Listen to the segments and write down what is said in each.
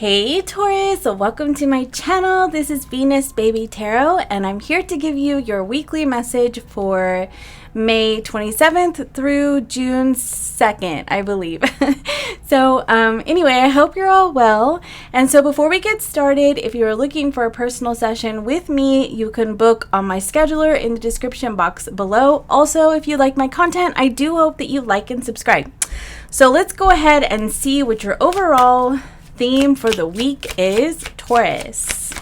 Hey Taurus, welcome to my channel. This is Venus Baby Tarot, and I'm here to give you your weekly message for May 27th through June 2nd, I believe. Anyway, I hope you're all well. And so before we get started, if you're looking for a personal session with me, you can book on my scheduler in the description box below. Also, if you like my content, I do hope that you like and subscribe. So let's go ahead and see what your overall theme for the week is, Taurus.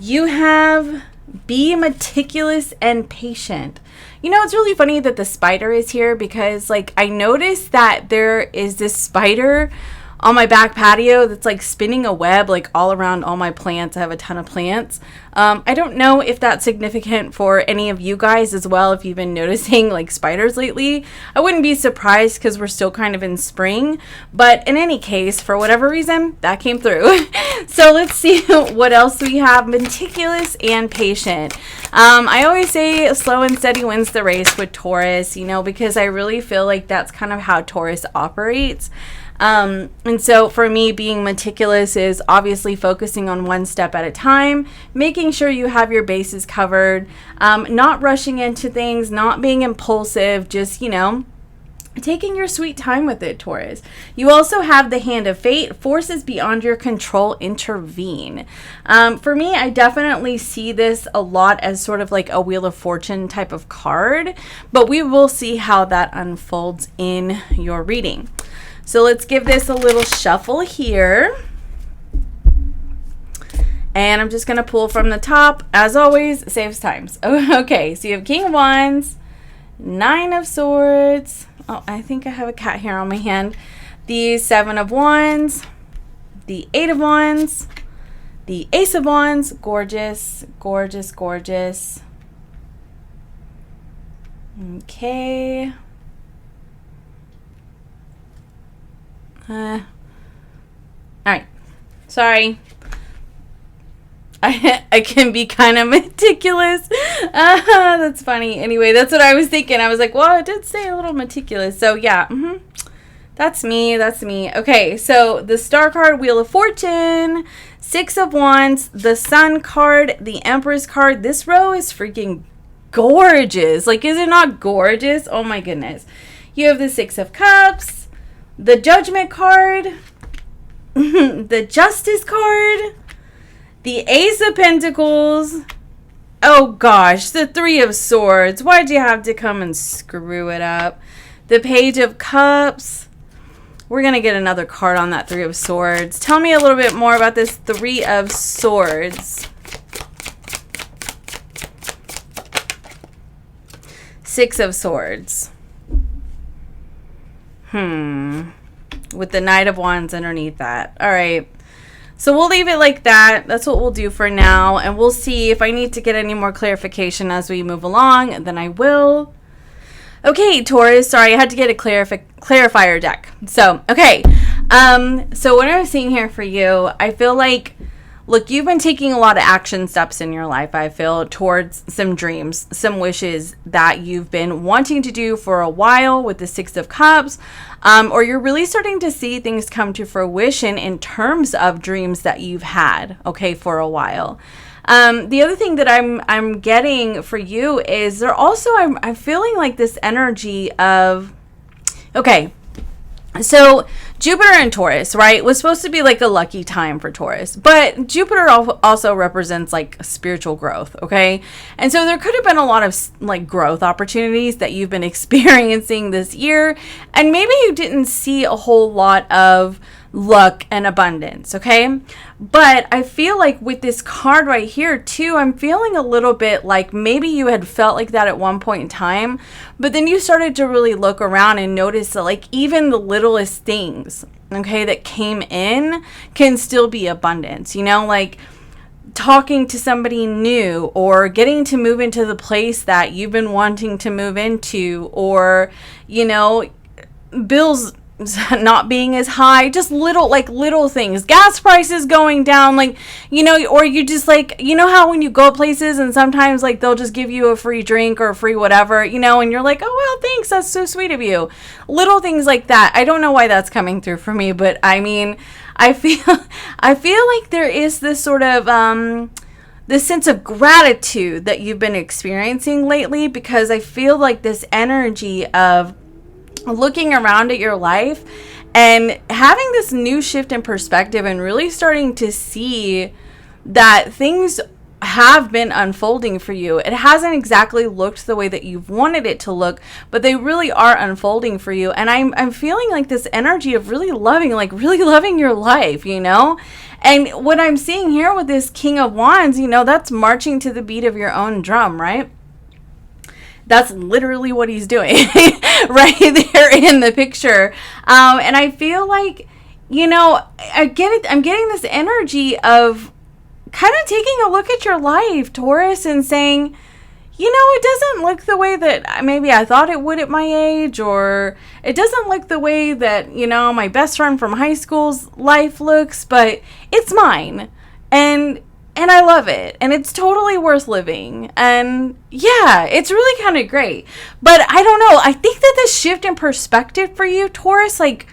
You have be meticulous and patient. You know, it's really funny that the spider is here because, like, I noticed that there is this spider on my back patio that's like spinning a web like all around all my plants. I have a ton of plants. I don't know if that's significant for any of you guys as well, if you've been noticing like spiders lately. I wouldn't be surprised because we're still kind of in spring, but in any case, for whatever reason, that came through. So let's see what else we have. Meticulous and patient. I always say slow and steady wins the race with Taurus, you know, because I really feel like that's kind of how Taurus operates. And so for me, being meticulous is obviously focusing on one step at a time, making sure you have your bases covered, not rushing into things, not being impulsive, just, you know, taking your sweet time with it, Taurus. You also have the hand of fate. Forces beyond your control intervene. For me, I definitely see this a lot as sort of like a Wheel of Fortune type of card, but we will see how that unfolds in your reading. So let's give this a little shuffle here. And I'm just going to pull from the top. As always, saves times. Okay, so you have King of Wands, Nine of Swords. Oh, I think I have a cat hair on my hand. The Seven of Wands, the Eight of Wands, the Ace of Wands. Gorgeous, gorgeous, gorgeous. Okay. All right. Sorry. I can be kind of meticulous. That's funny. Anyway, that's what I was thinking. I was like, well, it did say a little meticulous. So yeah, that's me. That's me. Okay, so the Star card, Wheel of Fortune, Six of Wands, the Sun card, the Empress card. This row is freaking gorgeous. Like, is it not gorgeous? Oh my goodness. You have the Six of Cups, the Judgment card, the Justice card, the Ace of Pentacles. Oh gosh, the Three of Swords. Why'd you have to come and screw it up? The Page of Cups. We're going to get another card on that Three of Swords. Tell me a little bit more about this Three of Swords. Six of Swords. With the Knight of Wands underneath that. All right. So we'll leave it like that. That's what we'll do for now. And we'll see if I need to get any more clarification as we move along. Then I will. Okay, Taurus. Sorry, I had to get a clarifier deck. So, okay. So what I'm seeing here for you, I feel like, look, you've been taking a lot of action steps in your life, I feel, towards some dreams, some wishes that you've been wanting to do for a while with the Six of Cups, or you're really starting to see things come to fruition in terms of dreams that you've had, okay, for a while. The other thing that I'm getting for you is there also, I'm feeling like this energy of, okay, so Jupiter and Taurus, right, was supposed to be like a lucky time for Taurus, but Jupiter also represents like spiritual growth, okay? And so there could have been a lot of like growth opportunities that you've been experiencing this year, and maybe you didn't see a whole lot of luck and abundance, okay? But I feel like with this card right here too, I'm feeling a little bit like maybe you had felt like that at one point in time, but then you started to really look around and notice that like even the littlest things, okay, that came in can still be abundance, you know, like talking to somebody new or getting to move into the place that you've been wanting to move into, or, you know, bills not being as high, just little things, gas prices going down, like, you know, or you just like, you know how when you go places and sometimes like they'll just give you a free drink or a free whatever, you know, and you're like, oh well, thanks, that's so sweet of you. Little things like that. I don't know why that's coming through for me, but I mean, I feel like there is this sort of this sense of gratitude that you've been experiencing lately, because I feel like this energy of looking around at your life and having this new shift in perspective and really starting to see that things have been unfolding for you. It hasn't exactly looked the way that you've wanted it to look, but they really are unfolding for you. And I'm feeling like this energy of really loving your life, you know? And what I'm seeing here with this King of Wands, you know, that's marching to the beat of your own drum, right? That's literally what he's doing right there in the picture. And I feel like, you know, I'm getting this energy of kind of taking a look at your life, Taurus, and saying, you know, it doesn't look the way that maybe I thought it would at my age, or it doesn't look the way that, you know, my best friend from high school's life looks, but it's mine. And I love it. And it's totally worth living. And yeah, it's really kind of great. But I don't know. I think that this shift in perspective for you, Taurus, like,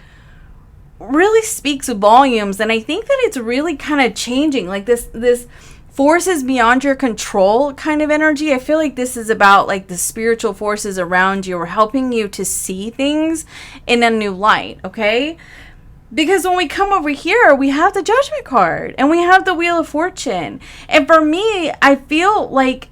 really speaks volumes. And I think that it's really kind of changing. Like this forces beyond your control kind of energy. I feel like this is about like the spiritual forces around you are helping you to see things in a new light, okay? Because when we come over here, we have the Judgment card and we have the Wheel of Fortune. And for me, I feel like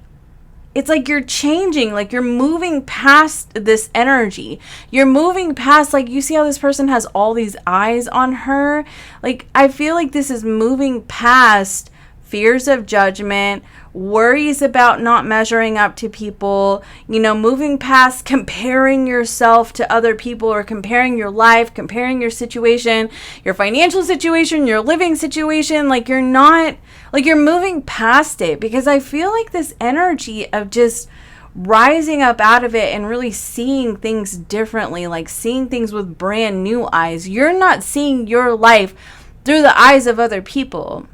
it's like you're changing, like you're moving past this energy. You're moving past, like, you see how this person has all these eyes on her? Like, I feel like this is moving past fears of judgment, worries about not measuring up to people, you know, moving past comparing yourself to other people, or comparing your life, comparing your situation, your financial situation, your living situation. Like, you're not, like, you're moving past it, because I feel like this energy of just rising up out of it and really seeing things differently, like seeing things with brand new eyes. You're not seeing your life through the eyes of other people.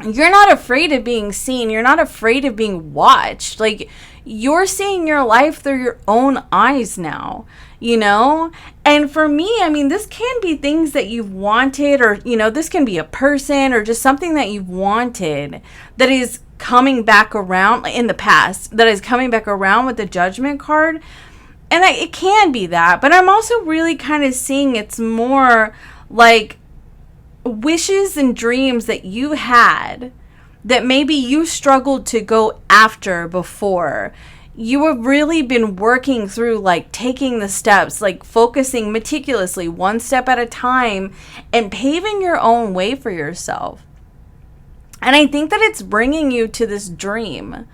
You're not afraid of being seen. You're not afraid of being watched. Like, you're seeing your life through your own eyes now, you know? And for me, I mean, this can be things that you've wanted, or, you know, this can be a person or just something that you've wanted that is coming back around in the past, that is coming back around with the Judgment card. And it can be that, but I'm also really kind of seeing it's more like wishes and dreams that you had that maybe you struggled to go after before. You have really been working through, like, taking the steps, like focusing meticulously one step at a time and paving your own way for yourself. And I think that it's bringing you to this dream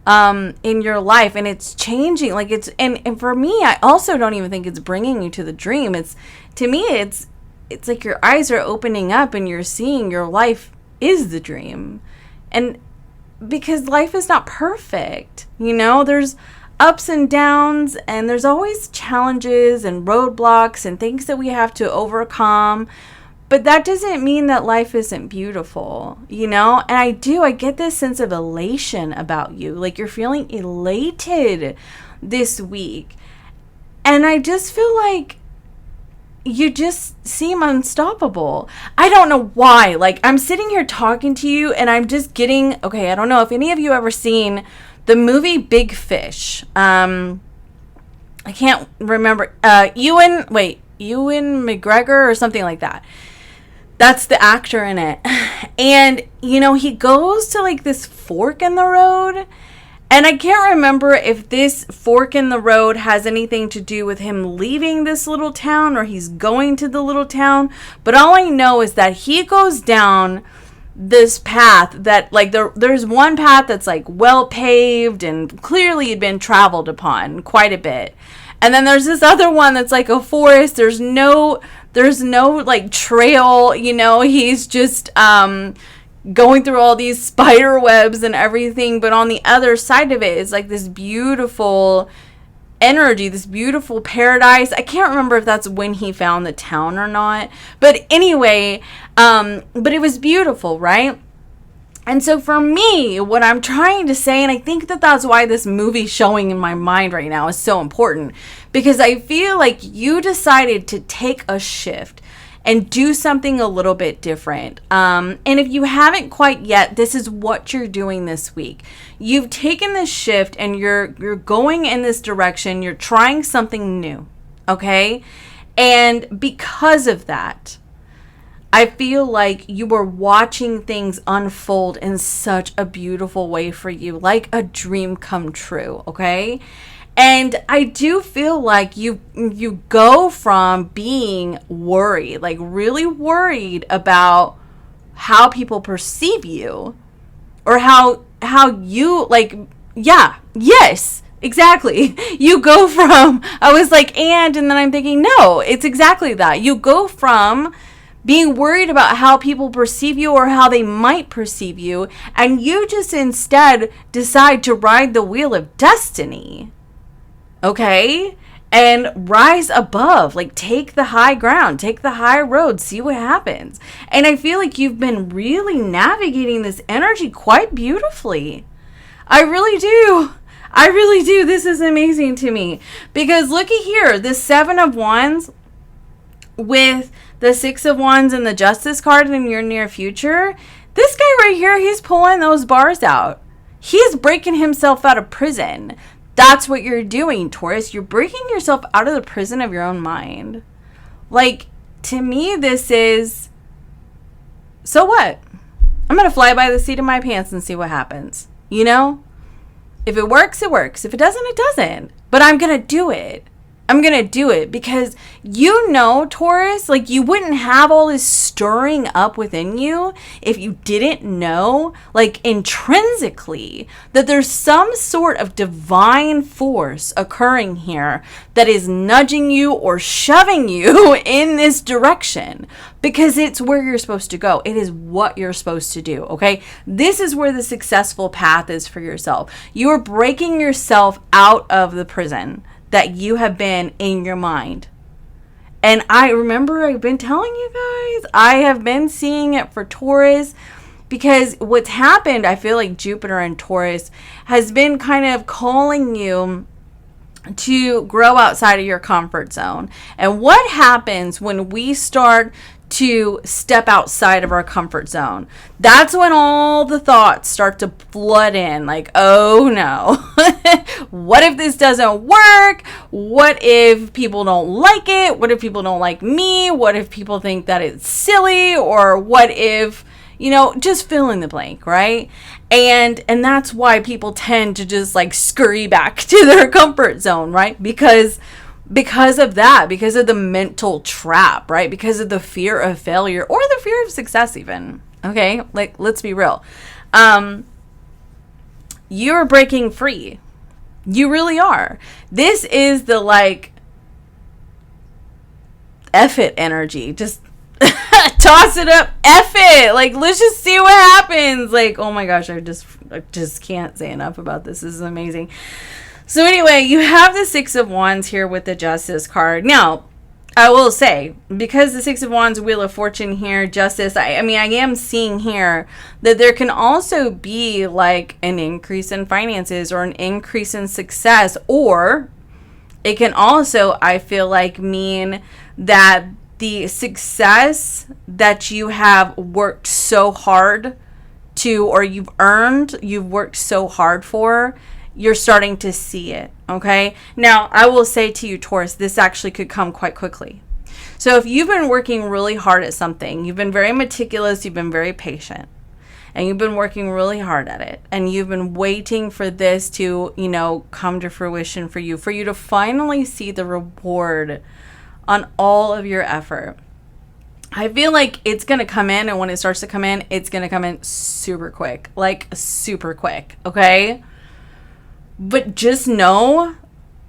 in your life, and it's changing, like, it's, and for me, I also don't even think it's bringing you to the dream. It's, to me, it's like your eyes are opening up and you're seeing your life is the dream. And because life is not perfect, you know, there's ups and downs, and there's always challenges and roadblocks and things that we have to overcome. But that doesn't mean that life isn't beautiful, you know? And I get this sense of elation about you. Like, you're feeling elated this week. And I just feel like you just seem unstoppable. I don't know why. Like, I'm sitting here talking to you and I'm just getting, okay, I don't know if any of you ever seen the movie Big Fish. I can't remember. Ewan McGregor or something like that. That's the actor in it. And, you know, he goes to, like, this fork in the road. And I can't remember if this fork in the road has anything to do with him leaving this little town or he's going to the little town. But all I know is that he goes down this path that, like, there's one path that's, like, well paved and clearly had been traveled upon quite a bit. And then there's this other one that's like a forest. There's no like trail, you know, he's just going through all these spider webs and everything. But on the other side of it is like this beautiful energy, this beautiful paradise. I can't remember if that's when he found the town or not. But anyway, but it was beautiful, right? And so for me, what I'm trying to say, and I think that that's why this movie showing in my mind right now is so important, because I feel like you decided to take a shift and do something a little bit different. And if you haven't quite yet, this is what you're doing this week. You've taken this shift and you're going in this direction. You're trying something new, okay? And because of that, I feel like you were watching things unfold in such a beautiful way for you, like a dream come true, okay? And I do feel like you go from being worried, like really worried about how people perceive you, or how you, like, yeah, yes, exactly. You go from, I was like, and then I'm thinking, no, it's exactly that. You go from being worried about how people perceive you or how they might perceive you, and you just instead decide to ride the wheel of destiny, okay? And rise above, like take the high ground, take the high road, see what happens. And I feel like you've been really navigating this energy quite beautifully. I really do. I really do. This is amazing to me, because looky here, the 7 of Wands with the 6 of Wands and the Justice card in your near future, this guy right here, he's pulling those bars out. He's breaking himself out of prison. That's what you're doing, Taurus. You're breaking yourself out of the prison of your own mind. Like, to me, this is, so what? I'm going to fly by the seat of my pants and see what happens. You know? If it works, it works. If it doesn't, it doesn't. But I'm going to do it. I'm going to do it because, you know, Taurus, like, you wouldn't have all this stirring up within you if you didn't know, like, intrinsically, that there's some sort of divine force occurring here that is nudging you or shoving you in this direction, because it's where you're supposed to go. It is what you're supposed to do, okay? This is where the successful path is for yourself. You are breaking yourself out of the prison that you have been in your mind. And I remember I've been telling you guys, I have been seeing it for Taurus, because what's happened, I feel like Jupiter and Taurus has been kind of calling you to grow outside of your comfort zone. And what happens when we start to step outside of our comfort zone? That's when all the thoughts start to flood in, like, oh no, what if this doesn't work? What if people don't like it? What if people don't like me? What if people think that it's silly? Or what if, you know, just fill in the blank, right? And that's why people tend to just like scurry back to their comfort zone, right? Because of that, because of the mental trap, right? Because of the fear of failure or the fear of success even, okay? Like, let's be real. You're breaking free. You really are. This is the, like, F it energy. Just toss it up, F it. Like, let's just see what happens. Like, oh my gosh, I just can't say enough about this. This is amazing. So anyway, you have the 6 of Wands here with the Justice card. Now, I will say, because the 6 of Wands, Wheel of Fortune here, Justice, I mean, I am seeing here that there can also be like an increase in finances or an increase in success, or it can also, I feel like, mean that the success that you have worked so hard to, or you've worked so hard for, you're starting to see it, okay? Now, I will say to you, Taurus, this actually could come quite quickly. So if you've been working really hard at something, you've been very meticulous, you've been very patient, and you've been working really hard at it, and you've been waiting for this to, you know, come to fruition for you to finally see the reward on all of your effort. I feel like it's going to come in, and when it starts to come in, it's going to come in super quick, like super quick, okay? But just know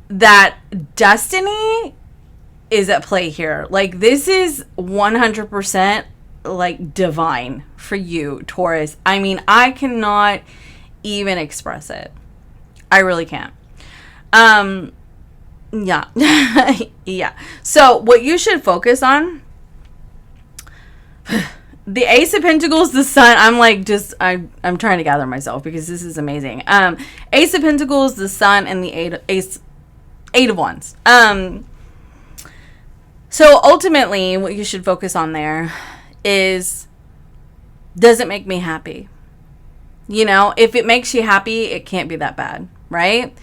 that destiny is at play here. Like, this is 100% like divine for you, Taurus. I mean, I cannot even express it. I really can't. Yeah. Yeah. So what you should focus on, the Ace of Pentacles, the Sun. I'm trying to gather myself because this is amazing. Ace of Pentacles, the Sun, and the Eight of Wands. So ultimately, what you should focus on there is, does it make me happy? You know, if it makes you happy, it can't be that bad, right?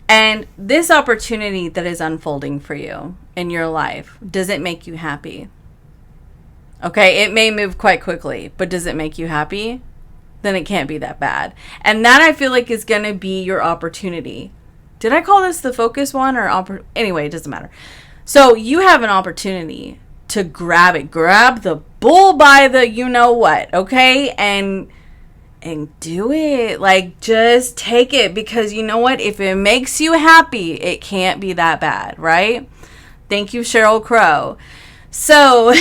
And this opportunity that is unfolding for you in your life, does it make you happy? Okay, it may move quite quickly, but does it make you happy? Then it can't be that bad. And that, I feel like, is going to be your opportunity. Did I call this the focus one or anyway, it doesn't matter. So you have an opportunity to grab it. Grab the bull by the you know what, okay? And do it. Like, just take it, because you know what? If it makes you happy, it can't be that bad, right? Thank you, Sheryl Crow. So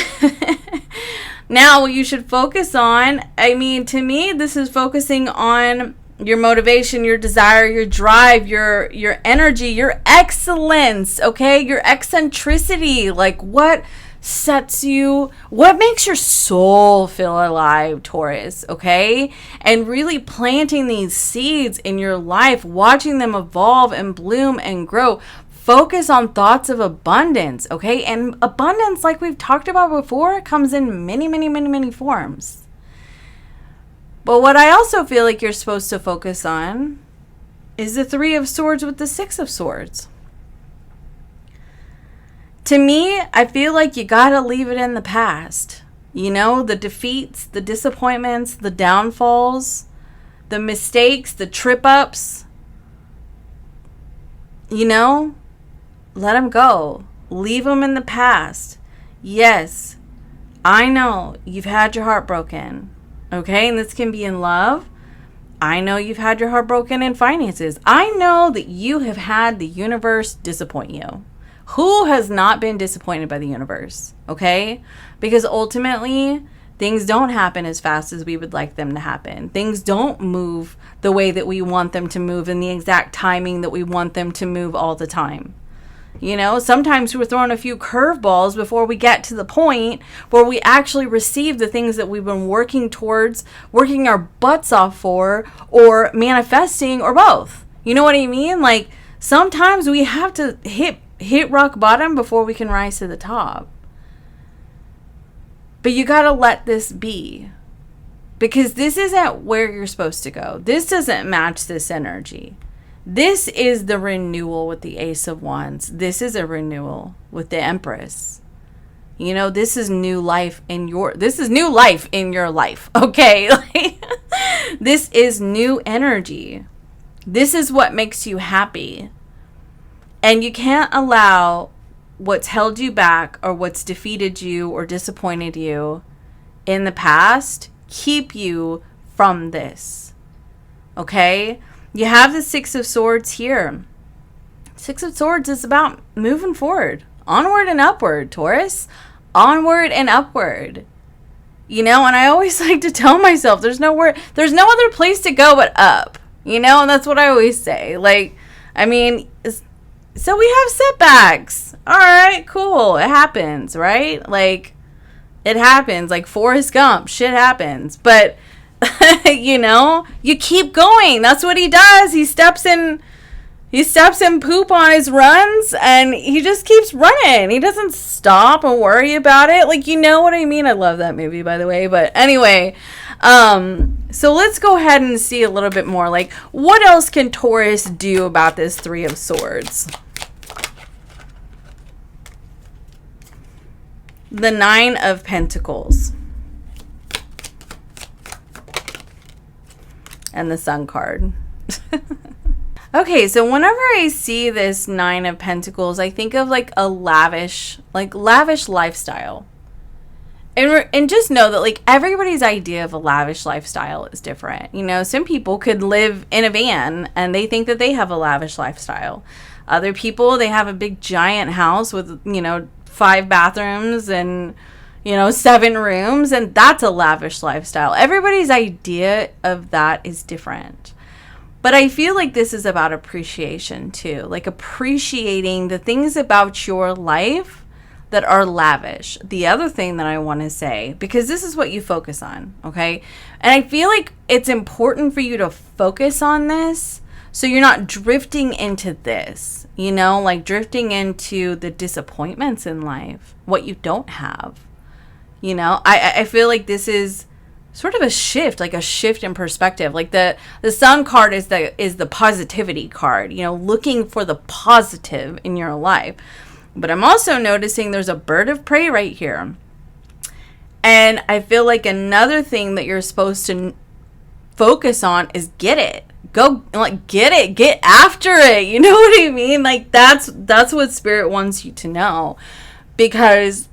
now what you should focus on, I mean, to me, this is focusing on your motivation, your desire, your drive, your energy, your excellence, okay? Your eccentricity, like what sets you, what makes your soul feel alive, Taurus, okay? And really planting these seeds in your life, watching them evolve and bloom and grow. Focus on thoughts of abundance, okay? And abundance, like we've talked about before, comes in many, many, many, many forms. But what I also feel like you're supposed to focus on is the Three of Swords with the Six of Swords. To me, I feel like you gotta leave it in the past. You know, the defeats, the disappointments, the downfalls, the mistakes, the trip-ups. You know, let them go. Leave them in the past. Yes, I know you've had your heart broken. Okay, and this can be in love. I know you've had your heart broken in finances. I know that you have had the universe disappoint you. Who has not been disappointed by the universe? Okay, because ultimately, things don't happen as fast as we would like them to happen. Things don't move the way that we want them to move in the exact timing that we want them to move all the time. You know, sometimes we're throwing a few curveballs before we get to the point where we actually receive the things that we've been working towards, working our butts off for, or manifesting, or both. You know what I mean? Like, sometimes we have to hit rock bottom before we can rise to the top. But you got to let this be. Because this isn't where you're supposed to go. This doesn't match this energy. This is the renewal with the Ace of Wands. This is a renewal with the Empress. You know, this is new life in your life. Okay? This is new energy. This is what makes you happy. And you can't allow what's held you back or what's defeated you or disappointed you in the past keep you from this. Okay? You have the Six of Swords here. Six of Swords is about moving forward. Onward and upward, Taurus. Onward and upward. You know, and I always like to tell myself there's no other place to go but up. You know, and that's what I always say. Like, I mean, so we have setbacks. All right, cool. It happens, right? Like, it happens. Like Forrest Gump. Shit happens. But you know, you keep going. That's what he does. He steps in poop on his runs and he just keeps running. He doesn't stop and worry about it. Like, you know what I mean? I love that movie, by the way. But anyway, so let's go ahead and see a little bit more. Like, what else can Taurus do about this Three of Swords? The Nine of Pentacles. And the Sun card. Okay, so whenever I see this Nine of Pentacles, I think of like a lavish lifestyle. And just know that like everybody's idea of a lavish lifestyle is different. You know, some people could live in a van and they think that they have a lavish lifestyle. Other people, they have a big giant house with, you know, 5 bathrooms and, you know, 7 rooms, and that's a lavish lifestyle. Everybody's idea of that is different. But I feel like this is about appreciation too, like appreciating the things about your life that are lavish. The other thing that I want to say, because this is what you focus on, okay? And I feel like it's important for you to focus on this so you're not drifting into this, you know, like drifting into the disappointments in life, what you don't have. You know, I feel like this is sort of a shift, like a shift in perspective. Like the sun card is the positivity card, you know, looking for the positive in your life. But I'm also noticing there's a bird of prey right here. And I feel like another thing that you're supposed to focus on is get it. Go, like, get it. Get after it. You know what I mean? Like, that's what Spirit wants you to know. Because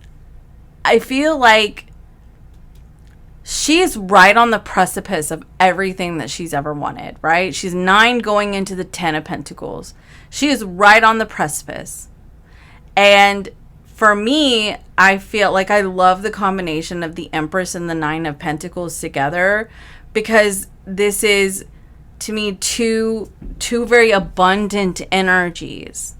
I feel like she's right on the precipice of everything that she's ever wanted, right? She's 9 going into the 10 of Pentacles. She is right on the precipice. And for me, I feel like I love the combination of the Empress and the 9 of Pentacles together, because this is, to me, two very abundant energies.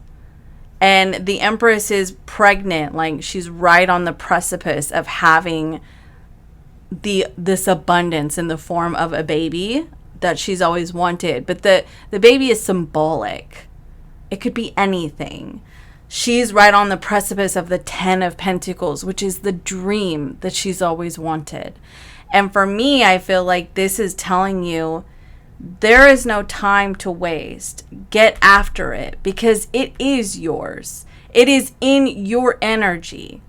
And the Empress is pregnant, like she's right on the precipice of having this abundance in the form of a baby that she's always wanted. But the baby is symbolic. It could be anything. She's right on the precipice of the 10 of Pentacles, which is the dream that she's always wanted. And for me, I feel like this is telling you there is no time to waste. Get after it, because it is yours. It is in your energy.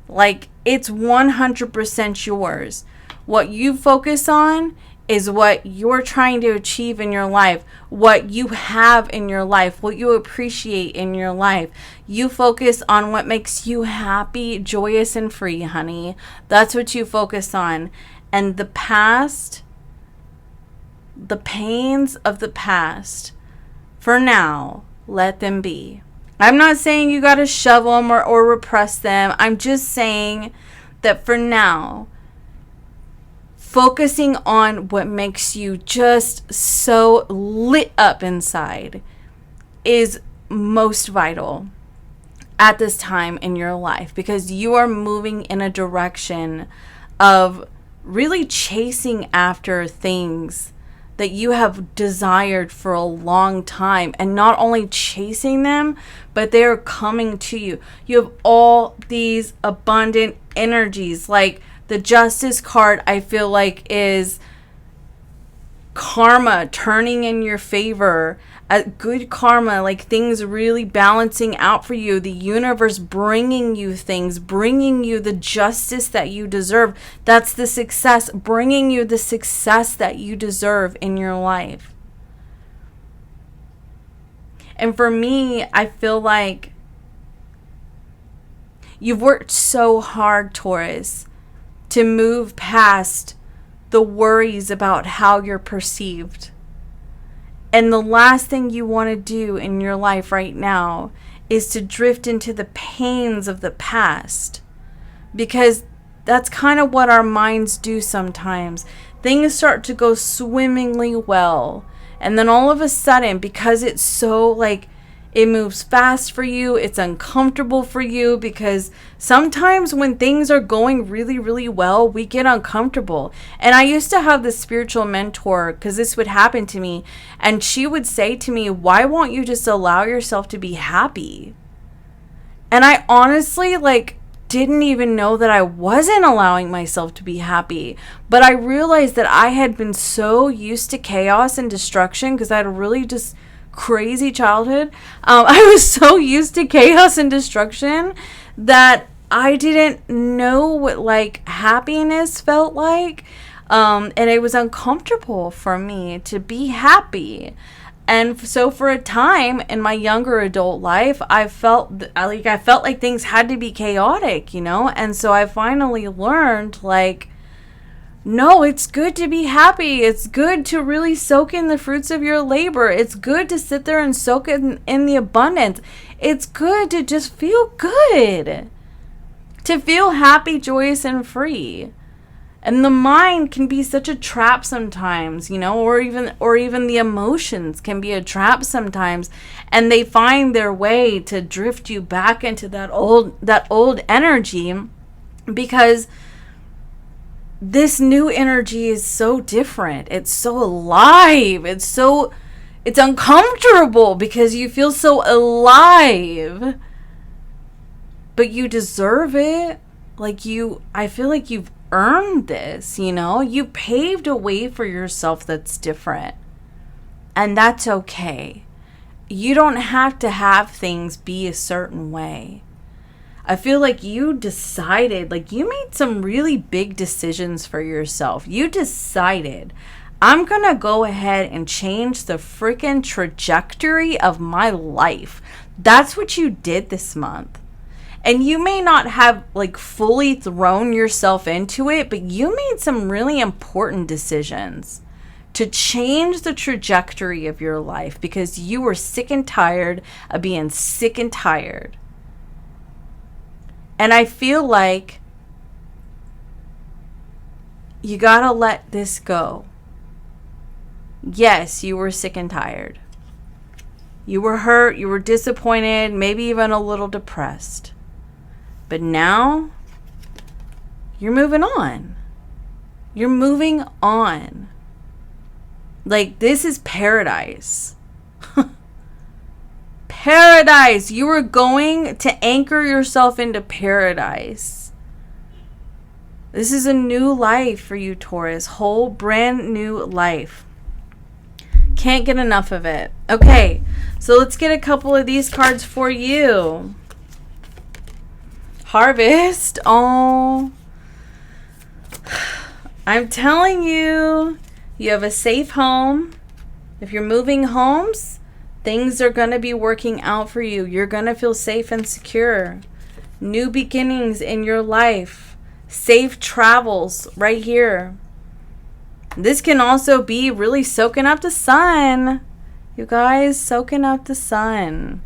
Like, it's 100% yours. What you focus on is what you're trying to achieve in your life, what you have in your life, what you appreciate in your life. You focus on what makes you happy, joyous, and free, honey. That's what you focus on. And the past, the pains of the past, for now, let them be. I'm not saying you got to shove them or repress them. I'm just saying that for now, focusing on what makes you just so lit up inside is most vital at this time in your life, because you are moving in a direction of really chasing after things that you have desired for a long time, and not only chasing them, but they're coming to you. You have all these abundant energies. Like the Justice card, I feel like, is karma turning in your favor, good karma, like things really balancing out for you, the universe bringing you things, bringing you the justice that you deserve. That's the success, bringing you the success that you deserve in your life. And for me, I feel like you've worked so hard, Taurus, to move past the worries about how you're perceived. And the last thing you want to do in your life right now is to drift into the pains of the past, because that's kind of what our minds do sometimes. Things start to go swimmingly well, and then all of a sudden, because it's so like, it moves fast for you, it's uncomfortable for you, because sometimes when things are going really, really well, we get uncomfortable. And I used to have this spiritual mentor, because this would happen to me, and she would say to me, why won't you just allow yourself to be happy? And I honestly didn't even know that I wasn't allowing myself to be happy. But I realized that I had been so used to chaos and destruction, because I had really just crazy childhood. I was so used to chaos and destruction that I didn't know what happiness felt like, and it was uncomfortable for me to be happy. And so for a time in my younger adult life, I felt like things had to be chaotic, and so I finally learned no, it's good to be happy. It's good to really soak in the fruits of your labor. It's good to sit there and soak in the abundance. It's good to just feel good. To feel happy, joyous, and free. And the mind can be such a trap sometimes, you know, or even the emotions can be a trap sometimes, and they find their way to drift you back into that old energy, because this new energy is so different. It's so alive. It's uncomfortable because you feel so alive. But you deserve it. I feel like you've earned this, you know? You paved a way for yourself that's different. And that's okay. You don't have to have things be a certain way. I feel like you decided, you made some really big decisions for yourself. You decided, I'm going to go ahead and change the freaking trajectory of my life. That's what you did this month. And you may not have fully thrown yourself into it, but you made some really important decisions to change the trajectory of your life because you were sick and tired of being sick and tired. And I feel like you gotta let this go. Yes, you were sick and tired. You were hurt, you were disappointed, maybe even a little depressed. But now, you're moving on. You're moving on. This is paradise. Paradise. You are going to anchor yourself into paradise. This is a new life for you, Taurus. Whole brand new life. Can't get enough of it. Okay, so let's get a couple of these cards for you. Harvest. Oh, I'm telling you, you have a safe home. If you're moving homes, things are going to be working out for you. You're going to feel safe and secure. New beginnings in your life. Safe travels right here. This can also be really soaking up the sun. You guys, soaking up the sun.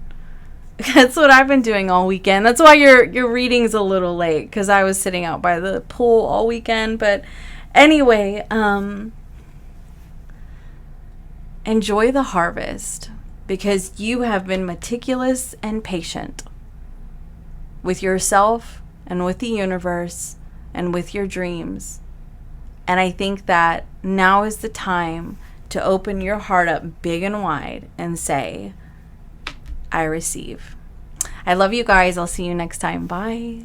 That's what I've been doing all weekend. That's why your reading's a little late, because I was sitting out by the pool all weekend. But anyway, enjoy the harvest, because you have been meticulous and patient with yourself and with the universe and with your dreams. And I think that now is the time to open your heart up big and wide and say, I receive. I love you guys. I'll see you next time. Bye.